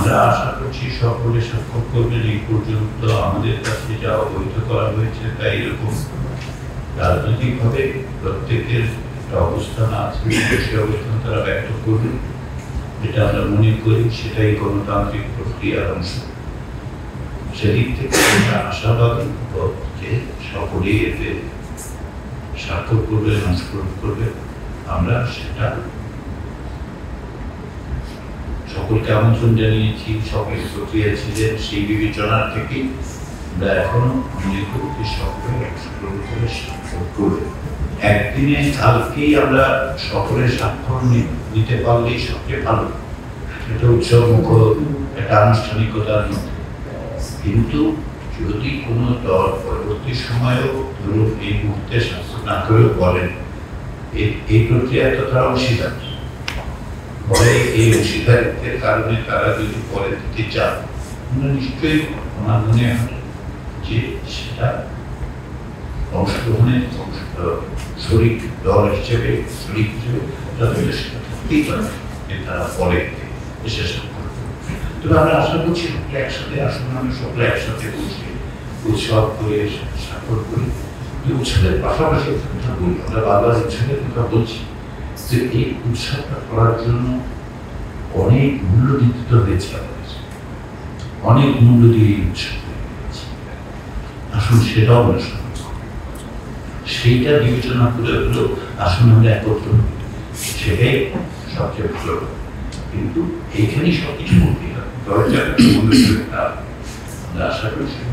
আমরা আশা করছি সকলে স্বাক্ষর করবেন। এই পর্যন্ত আমাদের কাছে যা অবহিত করা হয়েছে তাই এরকম রাজনৈতিকভাবে প্রত্যেকের একটা অবস্থান আছে, সেই অবস্থান তারা ব্যক্ত করবে, যেটা আমরা মনে করি সেটাই গণতান্ত্রিক প্রক্রিয়ার অংশ। সেদিক থেকে আমরা আশাবাদী যে সকলেই এতে স্বাক্ষর করবে, অংশগ্রহণ করবে। আমরা সেটা সকলকে আমন্ত্রণ জানিয়েছি, সকলে প্রক্রিয়া ছিলেন, সেই বিবেচনার থেকে আমরা এখনো মনে করি সকলে অংশগ্রহণ করে স্বাক্ষর করবে। একদিনে কালকেই আমরা সকলের স্বাক্ষর নিতে পারলেই সবচেয়ে ভালো, এটা উৎসব মুখর একটা আনুষ্ঠানিকতার মধ্যে। কিন্তু যদি কোনো দল পরবর্তী সময়েও ধরুন এই মুহূর্তে স্বাক্ষর না করেও বলেন এই প্রক্রিয়ায় তো তারা অংশীদার, পরে এই অংশীদারিত্বের কারণে তারা যদি পরে দিতে চান, নিশ্চয়ই আমার মনে হয় যে সেটা অংশগ্রহণের শরিক দল হিসেবে তাদের সেটা থাকতেই পারে, তারা পরে এসে স্বাক্ষর করবে। তবে আমরা আশা করছি একসাথে আসুন, আমরা সকলে একসাথে বসে উৎসব করে স্বাক্ষর করি। উৎসবের পাশাপাশি কথা বলি, আমরা বারবার উৎসবের কথা বলছি যে এই উৎসবটা করার জন্য অনেক মূল্য দিতে হয়েছে, অনেক মূল্য দিয়ে এই উৎসব আসুন সেটাও আমরা সেইটা বিবেচনা করে হলো আসুন আমরা একত্র, সেটাই সবচেয়ে ভালো। কিন্তু এইখানেই সবকিছু করতে হবে, দরজা আমরা আশা করি সেটা